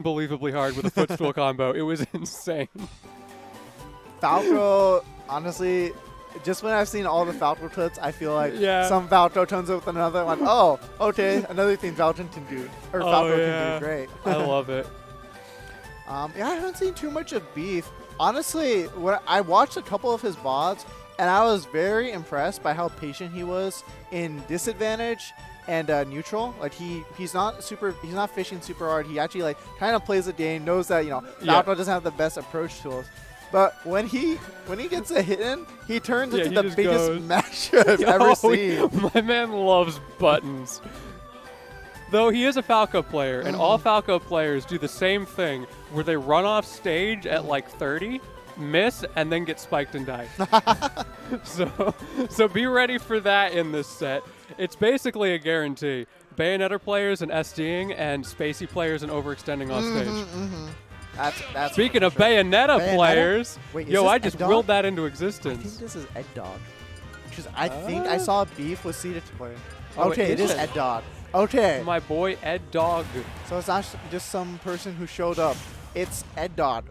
unbelievably hard with a footstool combo. It was insane. Falco, honestly, just when I've seen all the Falco clips, I feel like some Falco turns up with another one. Oh, okay, another thing Falcon can do. Or Falco can do. Great. I love it. Yeah, I haven't seen too much of Beef. Honestly, when I watched a couple of his VODs, and I was very impressed by how patient he was in disadvantage and neutral. Like he's not fishing super hard. He actually like kind of plays the game, knows that Falco doesn't have the best approach tools. But when he gets a hit in, he turns into the biggest masher I've ever seen. My man loves buttons. Though he is a Falco player, and all Falco players do the same thing, where they run off stage at like 30, miss, and then get spiked and die. So be ready for that in this set. It's basically a guarantee. Bayonetta players and SDing, and Spacey players and overextending off stage. That's Speaking of Bayonetta players, wait, I just willed that into existence. I think this is Eddawg. Because I think I saw Beef with seeded to play. Oh, okay, it is Eddawg. Okay. My boy Eddawg. So it's not just some person who showed up. It's Eddawg.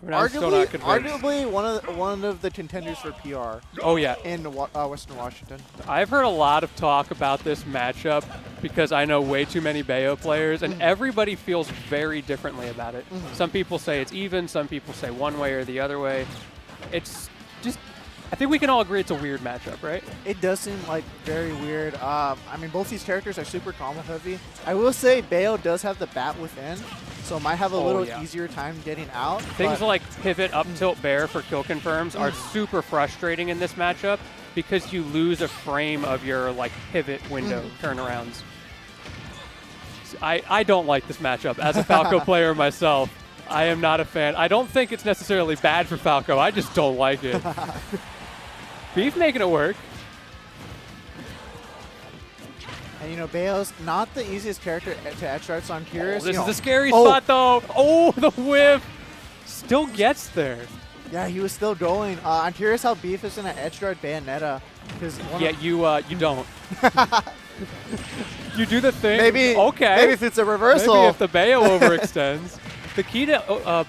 Arguably one of the contenders for PR. Oh yeah, in Western Washington. I've heard a lot of talk about this matchup because I know way too many Bayo players, and everybody feels very differently about it. Some people say it's even, some people say one way or the other way. It's just, I think we can all agree it's a weird matchup, right? It does seem like very weird. I mean, both these characters are super combo heavy. I will say Bayo does have the bat within, so might have a little easier time getting out. Things like pivot up tilt bear for kill confirms are super frustrating in this matchup because you lose a frame of your like pivot window turnarounds. I don't like this matchup as a Falco player myself. I am not a fan. I don't think it's necessarily bad for Falco. I just don't like it. Beef making it work. And Bayo's not the easiest character to edge guard, so I'm curious. This is a scary spot though. Oh, the whiff. Still gets there. Yeah, he was still going. I'm curious how Beef is going to edge guard Bayonetta. You don't. You do the thing. Maybe if it's a reversal. Maybe if the Bayo overextends. The key to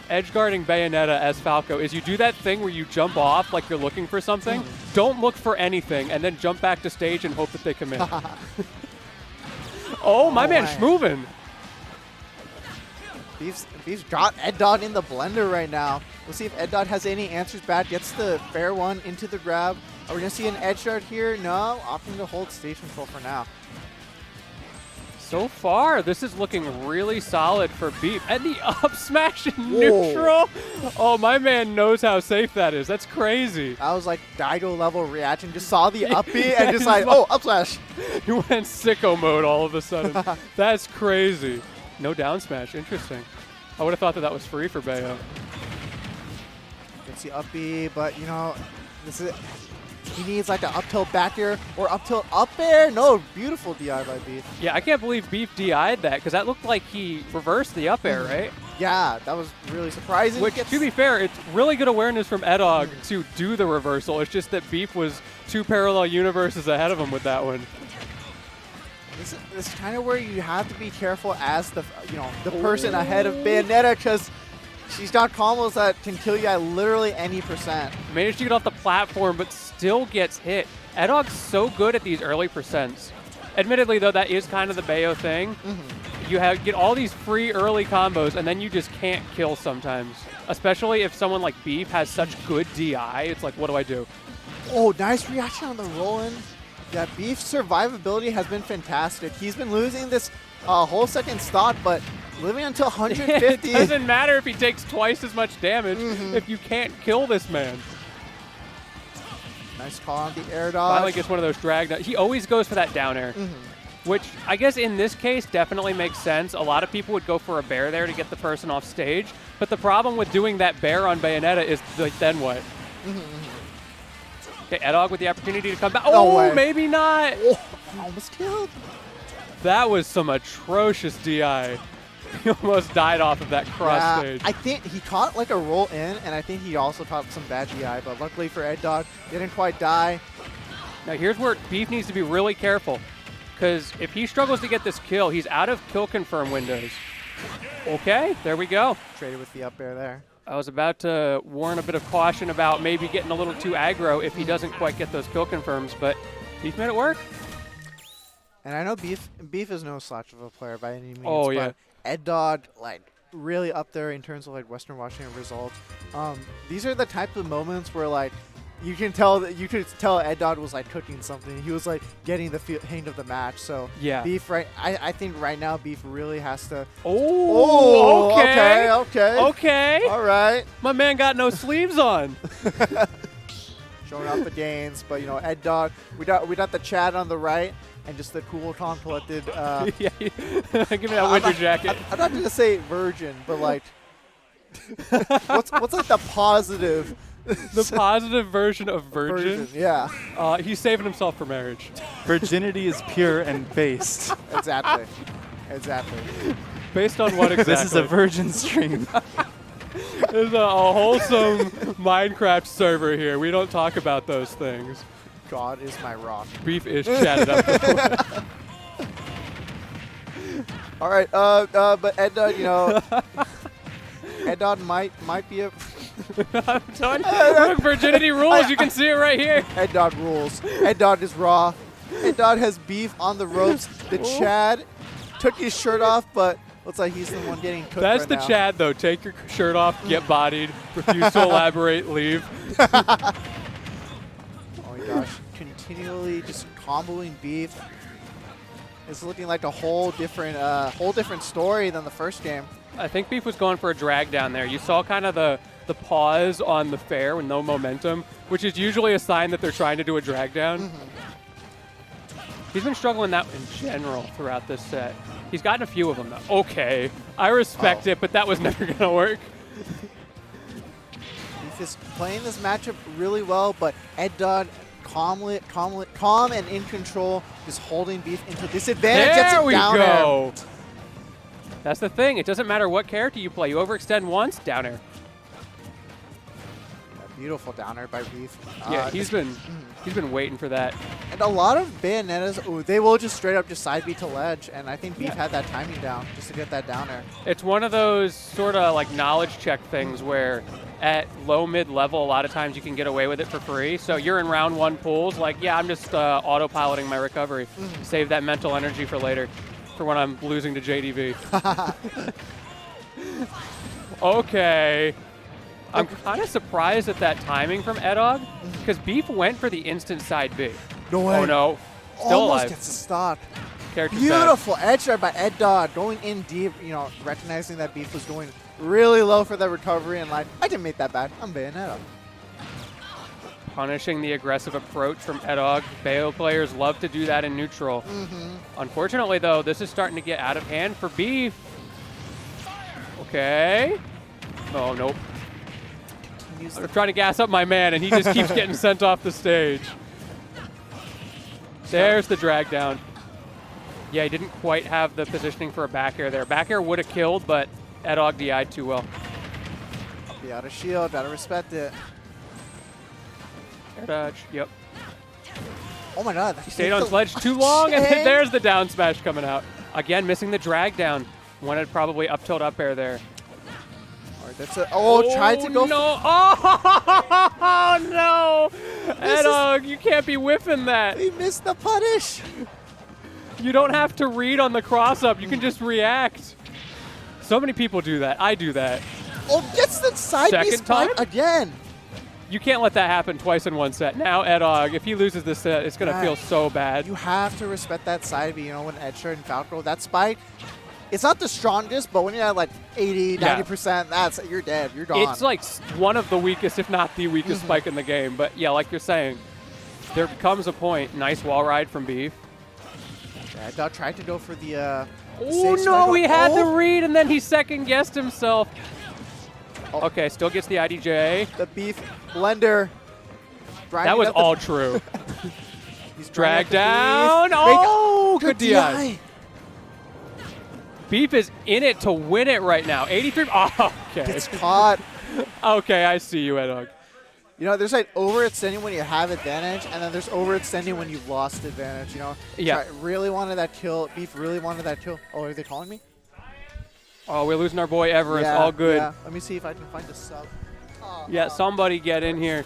edge guarding Bayonetta as Falco is you do that thing where you jump off like you're looking for something. Don't look for anything, and then jump back to stage and hope that they come in. My man's moving. Beef's got Eddawg in the blender right now. We'll see if Eddawg has any answers back. Gets the fair one into the grab. Are we going to see an edge guard here? No, opting to hold stage control for now. So far, this is looking really solid for Beef. And the up smash in neutral. Oh, my man knows how safe that is. That's crazy. I was like Daigo level reaction. Just saw the up B and just like, up smash. He went sicko mode all of a sudden. That's crazy. No down smash. Interesting. I would have thought that was free for Bayo. Gets the up B, but this is. He needs like an up tilt back air or up tilt up air. No, beautiful DI by Beef. Yeah, I can't believe Beef DI'd that because that looked like he reversed the up air, right? Yeah, that was really surprising. Which, to be fair, it's really good awareness from Eddawg to do the reversal. It's just that Beef was 2 parallel universes ahead of him with that one. This is kind of where you have to be careful as the person ahead of Bayonetta because she's got combos that can kill you at literally any percent. Managed to get off the platform, but still gets hit. Eddawg's so good at these early percents. Admittedly, though, that is kind of the Bayo thing. You get all these free early combos, and then you just can't kill sometimes. Especially if someone like Beef has such good DI. It's like, what do I do? Oh, nice reaction on the roll-in. Yeah, Beef's survivability has been fantastic. He's been losing this whole second stock, but living until 150. It doesn't matter if he takes twice as much damage if you can't kill this man. Nice call on the air dodge. Finally gets one of those drag. He always goes for that down air, which I guess in this case definitely makes sense. A lot of people would go for a bear there to get the person off stage, but the problem with doing that bear on Bayonetta is like, then what? Okay, Eddawg with the opportunity to come back. Oh, maybe not. Oh, almost killed. That was some atrocious DI. He almost died off of that cross stage. I think he caught like a roll in, and I think he also caught some bad DI, but luckily for Eddawg, didn't quite die. Now here's where Beef needs to be really careful. because if he struggles to get this kill, he's out of kill confirm windows. Okay, there we go. Traded with the up air there. I was about to warn a bit of caution about maybe getting a little too aggro if he doesn't quite get those kill confirms, but Beef made it work. And I know Beef is no slouch of a player by any means. Oh, yeah. But Eddawg, like, really up there in terms of, like, Western Washington results. These are the types of moments where, like, you could tell Eddawg was, like, cooking something. He was, like, getting the hang of the match. So, yeah. Beef, I think right now Beef really has to. Oh, okay. Okay. All right. My man got no sleeves on. Showing off the gains, but, you know, Eddawg, we got the Chad on the right. And just the cool, calm, collected. Yeah, give me that winter jacket. I'm not going to say virgin, but like, what's like the positive? The positive version of virgin? Yeah. He's saving himself for marriage. Virginity is pure and based. Exactly. Based on what exactly? This is a virgin stream. This is a wholesome Minecraft server here. We don't talk about those things. God is my rock. Beef is chatted up. All right, but Eddawg, you know, Eddawg might be a. I'm telling you, look, virginity rules. You can see it right here. Eddawg rules. Eddawg is raw. Eddawg has Beef on the ropes. The Chad took his shirt off, but looks like he's the one getting cooked. That's right the now. Chad, though. Take your shirt off, get bodied, refuse to elaborate, leave. Oh my gosh. Continually just comboing Beef. It's looking like a whole different story than the first game. I think Beef was going for a drag down there. You saw kind of the pause on the fair with no momentum, which is usually a sign that they're trying to do a drag down. He's been struggling that in general throughout this set. He's gotten a few of them, though. Okay, I respect it, but that was never going to work. Beef is playing this matchup really well, but Eddawg calm and in control, just holding Beef into disadvantage. There we down go. air. That's the thing. It doesn't matter what character you play. You overextend once, down air. Beautiful down air by Beef. Yeah, he's been waiting for that. And a lot of Bayonettas, they will just straight up just side B to ledge, and I think Beef had that timing down just to get that down air. It's one of those sort of like knowledge check things where at low mid level, a lot of times you can get away with it for free. So you're in round one pools, like, yeah, I'm just autopiloting my recovery. Save that mental energy for later, for when I'm losing to JDV. Okay. I'm kind of surprised at that timing from Eddawg, because Beef went for the instant side B. No way. Oh no, still Almost alive. gets a stock. Character's Beautiful edge guard by Eddawg, going in deep, you know, recognizing that Beef was going really low for the recovery, and like, I didn't make that bad. I'm Bayonetta. bad. Punishing the aggressive approach from Eddawg. Bayo players love to do that in neutral. Unfortunately, though, this is starting to get out of hand for Beef. Okay. Oh, nope. I'm trying to gas up my man, and he just keeps getting sent off the stage. There's the drag down. Yeah, he didn't quite have the positioning for a back air there. Back air would have killed, but Eddawg DI'd too well. Be out of shield, gotta respect it. Air dodge, yep. Oh my god. He stayed on sledge too long, and then there's the down smash coming out. Again, missing the drag down. Wanted probably up tilt up air there. That's tried to go. No! Oh no! Eddawg, you can't be whiffing that. He missed the punish. You don't have to read on the cross up. You can just react. So many people do that. I do that. Oh, gets the side B Second spike time? again. You can't let that happen twice in one set. Now Eddawg, if he loses this set, it's gonna feel so bad. You have to respect that side B. You know, when Edshard and Falco, that spike. It's not the strongest, but when you're at like 80, 90%, you're dead. You're gone. It's like one of the weakest, if not the weakest spike in the game. But yeah, like you're saying, there comes a point. Nice wall ride from Beef. Yeah, Eddawg tried to go for the. Oh no, he had the read and then he second guessed himself. Okay, still gets the IDJ. The Beef blender. That was all true. He's dragged down. Oh, good DI. Beef is in it to win it right now. 83. Oh, okay. Gets caught. Okay, I see you, Eddawg. You know, there's like overextending when you have advantage, and then there's overextending when you've lost advantage, you know? Yeah. So I really wanted that kill. Beef really wanted that kill. Oh, are they calling me? Oh, we're losing our boy Everest. Yeah, All good. Yeah. Let me see if I can find a sub. Yeah, somebody get in here.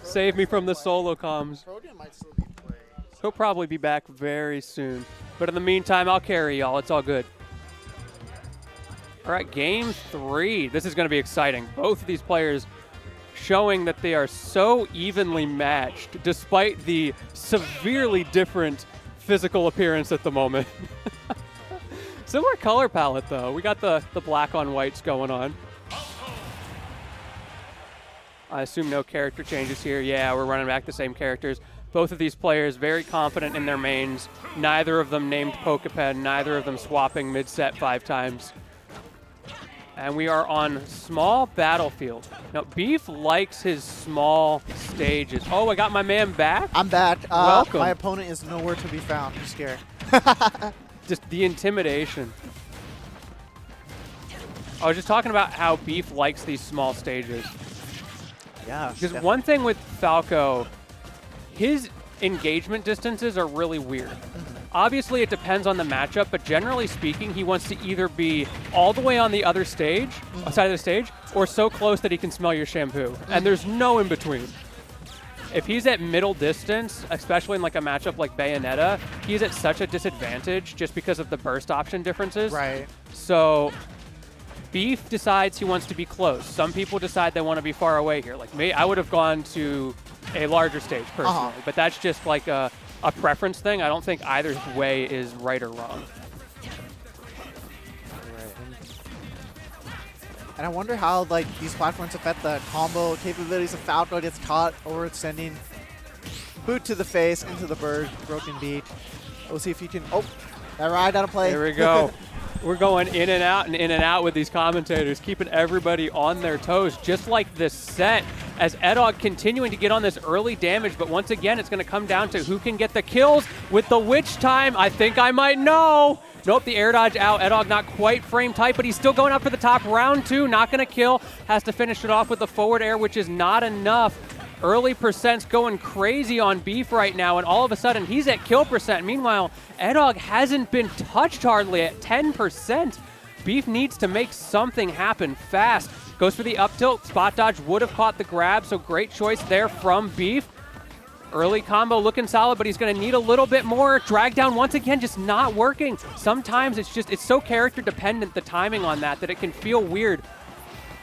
Save me from the solo comms. Protean might still be playing. He'll probably be back very soon. But in the meantime, I'll carry y'all. It's all good. All right, game 3. This is going to be exciting. Both of these players showing that they are so evenly matched despite the severely different physical appearance at the moment. Similar color palette, though. We got the black on whites going on. I assume no character changes here. Yeah, we're running back the same characters. Both of these players very confident in their mains. Neither of them named Pokepen. Neither of them swapping mid-set 5 times. And we are on small battlefield. Now, Beef likes his small stages. Oh, I got my man back? I'm back. Welcome. My opponent is nowhere to be found. I'm scared. Just the intimidation. I was just talking about how Beef likes these small stages. Yeah. Because one thing with Falco, his engagement distances are really weird. Obviously, it depends on the matchup, but generally speaking, he wants to either be all the way on the other stage, side of the stage, or so close that he can smell your shampoo. And there's no in between. If he's at middle distance, especially in like a matchup like Bayonetta, he's at such a disadvantage just because of the burst option differences. Right. So Beef decides he wants to be close. Some people decide they want to be far away here. Like me, I would have gone to a larger stage personally, but that's just like a preference thing. I don't think either way is right or wrong. And I wonder how like these platforms affect the combo capabilities of Falco. Gets caught overextending. Boot to the face, into the bird, broken beat. We'll see if he can. Oh, that ride out of play. Here we go. We're going in and out with these commentators, keeping everybody on their toes, just like this set, as Eddawg continuing to get on this early damage. But once again, it's going to come down to who can get the kills with the witch time. I think I might know. Nope, the air dodge out. Eddawg not quite frame tight, but he's still going up for the top. Round 2, not going to kill. Has to finish it off with the forward air, which is not enough. Early percent's going crazy on Beef right now, and all of a sudden he's at kill percent. Meanwhile, Eddawg hasn't been touched hardly at 10%. Beef needs to make something happen fast. Goes for the up tilt. Spot dodge would have caught the grab, so great choice there from Beef. Early combo looking solid, but he's going to need a little bit more. Drag down once again, just not working. Sometimes it's so character dependent, the timing on that it can feel weird.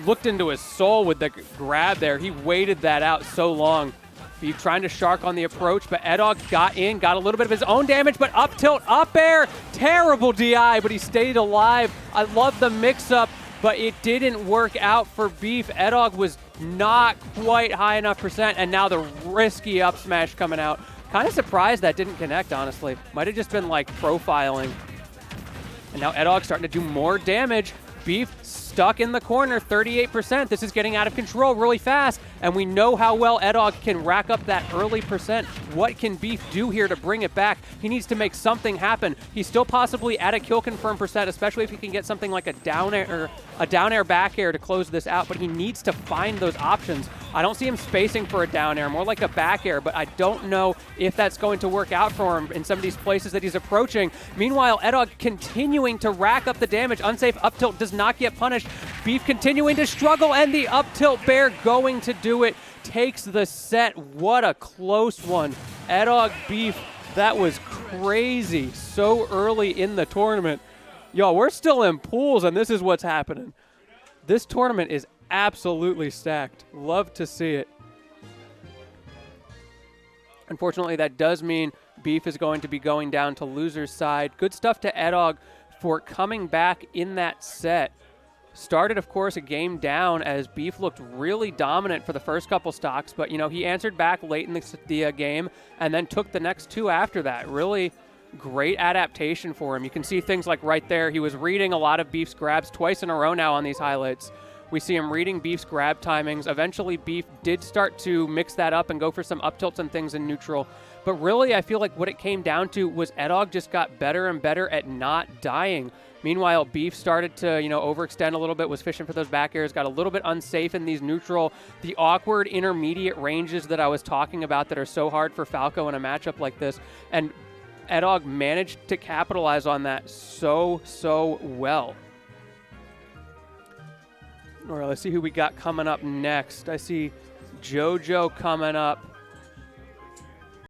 Looked into his soul with the grab there. He waited that out so long. Beef trying to shark on the approach, but Eddawg got in, got a little bit of his own damage, but up tilt, up air. Terrible DI, but he stayed alive. I love the mix-up, but it didn't work out for Beef. Eddawg was not quite high enough percent, and now the risky up smash coming out. Kind of surprised that didn't connect, honestly. Might have just been like profiling. And now Eddawg starting to do more damage. Beef stuck in the corner, 38%. This is getting out of control really fast, and we know how well Eddawg can rack up that early percent. What can Beef do here to bring it back? He needs to make something happen. He's still possibly at a kill confirm percent, especially if he can get something like a down air back air to close this out, but he needs to find those options. I don't see him spacing for a down air, more like a back air, but I don't know if that's going to work out for him in some of these places that he's approaching. Meanwhile, Eddawg continuing to rack up the damage. Unsafe up tilt does not get punished. Beef continuing to struggle, and the up tilt bear going to do it. Takes the set. What a close one. Eddawg Beef, that was crazy. So early in the tournament. Y'all, we're still in pools, and this is what's happening. This tournament is absolutely stacked. Love to see it. Unfortunately, that does mean Beef is going to be going down to loser's side. Good stuff to Eddawg for coming back in that set. Started, of course, a game down as Beef looked really dominant for the first couple stocks, but, you know, he answered back late in the game and then took the next 2 after that. Really great adaptation for him. You can see things like right there, he was reading a lot of Beef's grabs twice in a row now on these highlights. We see him reading Beef's grab timings. Eventually, Beef did start to mix that up and go for some up tilts and things in neutral. But really, I feel like what it came down to was Eddawg just got better and better at not dying. Meanwhile, Beef started to, overextend a little bit, was fishing for those back airs, got a little bit unsafe in these neutral, the awkward intermediate ranges that I was talking about that are so hard for Falco in a matchup like this. And Eddawg managed to capitalize on that so well. All right, let's see who we got coming up next. I see JoJo coming up.